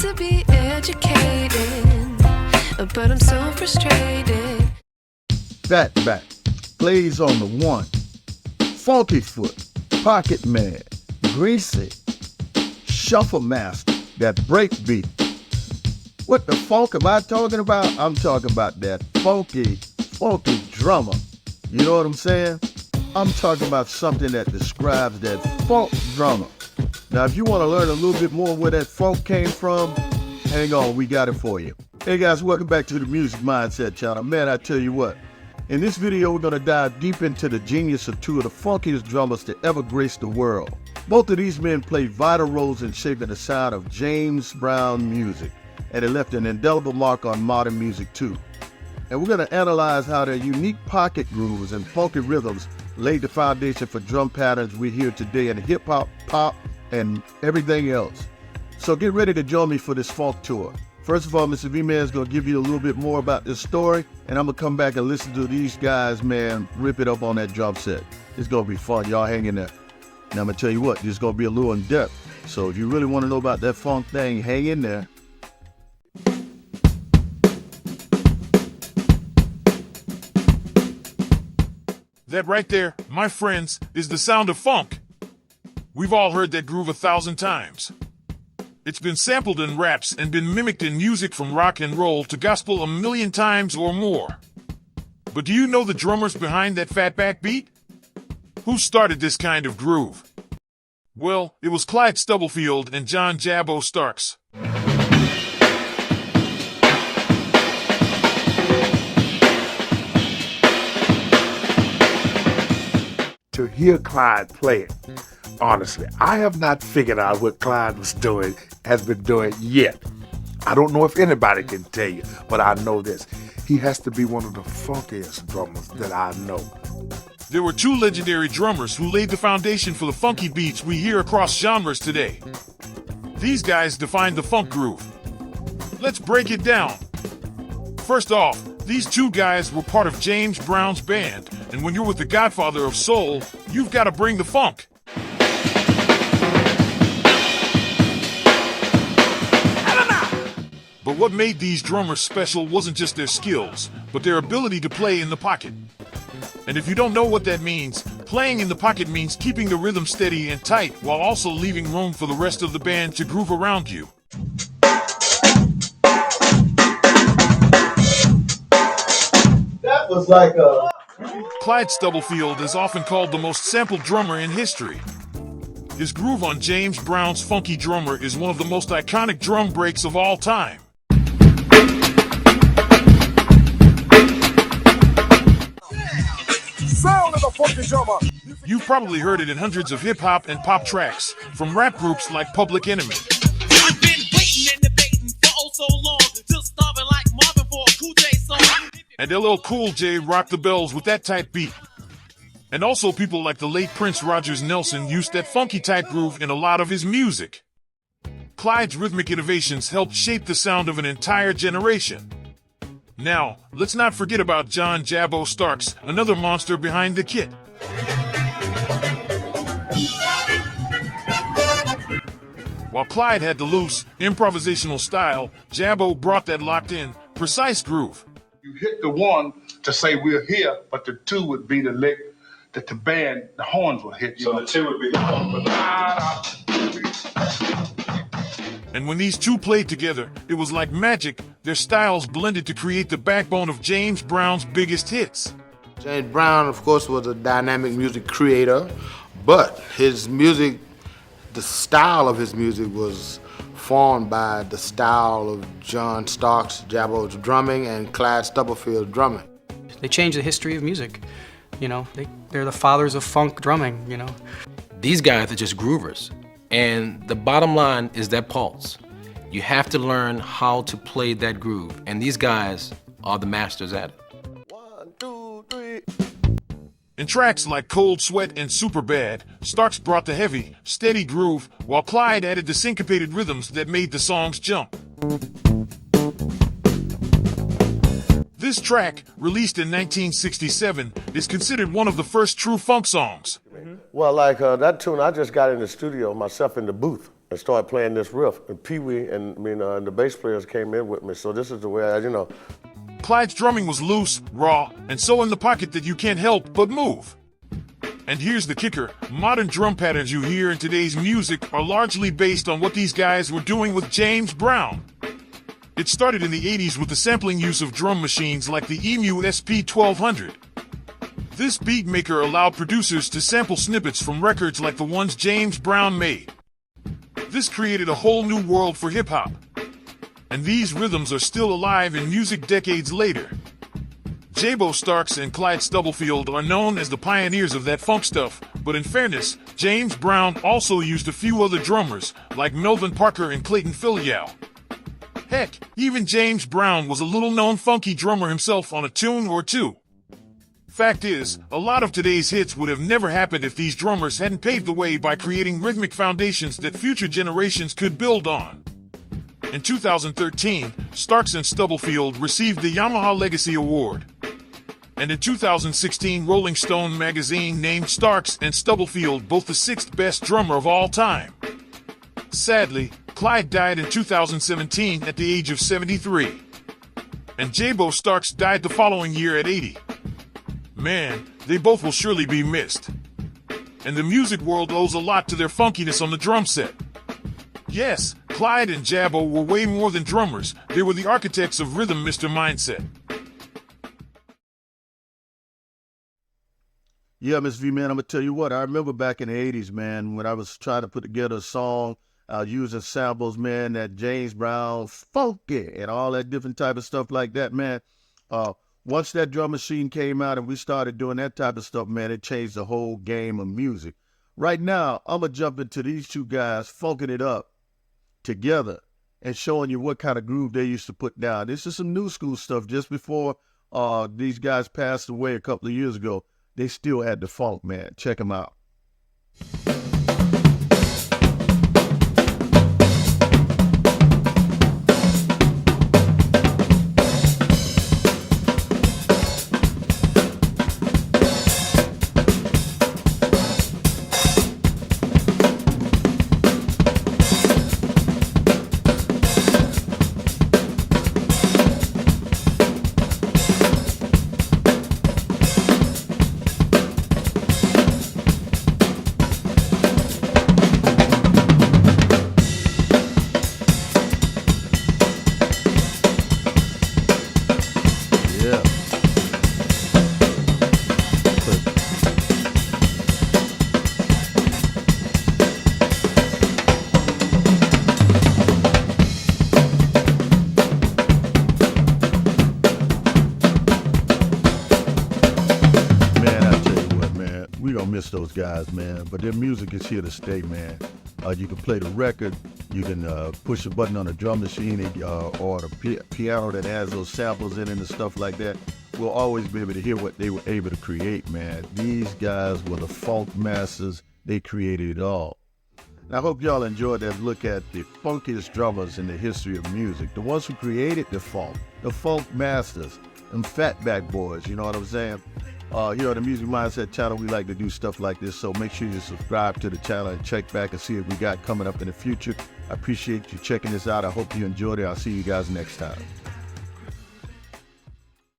to be educated, but I'm so frustrated. Fatback plays on the one. Funky Foot, Pocket Man, Greasy, Shuffle Master, that breakbeat. What the funk am I talking about? I'm talking about that funky drummer. You know what I'm saying? I'm talking about something that describes that funk drummer. Now, if you want to learn a little bit more where that funk came from, hang on, we got it for you. Hey guys, welcome back to the Music Mindset channel. Man, I tell you what, in this video, we're going to dive deep into the genius of two of the funkiest drummers to ever grace the world. Both of these men played vital roles in shaping the sound of James Brown music, and they left an indelible mark on modern music too. And we're going to analyze how their unique pocket grooves and funky rhythms laid the foundation for drum patterns we hear today in hip-hop, pop, and everything else. So get ready to join me for this funk tour. First of all, Mr. V-Man is going to give you a little bit more about this story, and I'm going to come back and listen to these guys, man, rip it up on that drum set. It's going to be fun. Y'all hang in there. Now, I'm going to tell you what, this is going to be a little in-depth. So if you really want to know about that funk thing, hang in there. That right there, my friends, is the sound of funk. We've all heard that groove 1,000 times. It's been sampled in raps and been mimicked in music from rock and roll to gospel 1,000,000 times or more. But do you know the drummers behind that fatback beat? Who started this kind of groove? Well, it was Clyde Stubblefield and John Jabo Starks. To hear Clyde play it, honestly, I have not figured out what Clyde has been doing yet. I don't know if anybody can tell you, but I know this. He has to be one of the funkiest drummers that I know. There were two legendary drummers who laid the foundation for the funky beats we hear across genres today. These guys defined the funk groove. Let's break it down. First off, these two guys were part of James Brown's band, and when you're with the godfather of soul, you've got to bring the funk. But what made these drummers special wasn't just their skills, but their ability to play in the pocket. And if you don't know what that means, playing in the pocket means keeping the rhythm steady and tight while also leaving room for the rest of the band to groove around you. That was like a... Clyde Stubblefield is often called the most sampled drummer in history. His groove on James Brown's Funky Drummer is one of the most iconic drum breaks of all time. Sound of the funky drummer. You've probably heard it in hundreds of hip-hop and pop tracks, from rap groups like Public Enemy. I've been waiting and debating for oh so long, just starving like Marvin for a Cool J song. And LL Cool J rocked the bells with that type beat. And also people like the late Prince Rogers Nelson used that funky type groove in a lot of his music. Clyde's rhythmic innovations helped shape the sound of an entire generation. Now, let's not forget about John Jabo Starks, another monster behind the kit. While Clyde had the loose, improvisational style, Jabo brought that locked-in, precise groove. You hit the one to say we're here, but the two would be the lick that the band, the horns will hit. So the two would be the And when these two played together, it was like magic. Their styles blended to create the backbone of James Brown's biggest hits. James Brown, of course, was a dynamic music creator, but his music, the style of his music was formed by the style of John Starks, Jabo's drumming, and Clyde Stubblefield drumming. They changed the history of music. You know, they're the fathers of funk drumming, you know. These guys are just groovers. And the bottom line is that pulse. You have to learn how to play that groove. And these guys are the masters at it. 1, 2, 3. In tracks like Cold Sweat and Superbad, Starks brought the heavy, steady groove, while Clyde added the syncopated rhythms that made the songs jump. This track, released in 1967, is considered one of the first true funk songs. Well, like that tune, I just got in the studio, myself in the booth, and started playing this riff. And Pee Wee and the bass players came in with me. So this is the way I. Clyde's drumming was loose, raw, and so in the pocket that you can't help but move. And here's the kicker, modern drum patterns you hear in today's music are largely based on what these guys were doing with James Brown. It started in the 80s with the sampling use of drum machines like the EMU SP1200. This beat maker allowed producers to sample snippets from records like the ones James Brown made. This created a whole new world for hip-hop. And these rhythms are still alive in music decades later. Jabo Starks and Clyde Stubblefield are known as the pioneers of that funk stuff, but in fairness, James Brown also used a few other drummers, like Melvin Parker and Clayton Filial. Heck, even James Brown was a little-known funky drummer himself on a tune or two. Fact is, a lot of today's hits would have never happened if these drummers hadn't paved the way by creating rhythmic foundations that future generations could build on. In 2013, Starks and Stubblefield received the Yamaha Legacy Award. And in 2016, Rolling Stone magazine named Starks and Stubblefield both the 6th best drummer of all time. Sadly, Clyde died in 2017 at the age of 73. And Jabo Starks died the following year at 80. Man, they both will surely be missed. And the music world owes a lot to their funkiness on the drum set. Yes, Clyde and Jabo were way more than drummers. They were the architects of Rhythm Mr. Mindset. Yeah, Miss V, man, I'm going to tell you what. I remember back in the 80s, man, when I was trying to put together a song, using samples, man, that James Brown funky and all that different type of stuff like that, man. Once that drum machine came out and we started doing that type of stuff, man, it changed the whole game of music. Right now, I'm going to jump into these two guys funking it up together and showing you what kind of groove they used to put down. This is some new school stuff. Just before these guys passed away a couple of years ago, they still had the funk, man. Check them out. Miss those guys, man, but their music is here to stay, man. You can play the record, you can push a button on a drum machine or the piano that has those samples in it and stuff like that. We'll always be able to hear what they were able to create, man. These guys were the funk masters. They created it all. And I hope y'all enjoyed that look at the funkiest drummers in the history of music, the ones who created the funk masters, them fatback boys, you know what I'm saying? Here on the Music Mindset channel, we like to do stuff like this, so make sure you subscribe to the channel and check back and see what we got coming up in the future. I appreciate you checking this out. I hope you enjoyed it. I'll see you guys next time.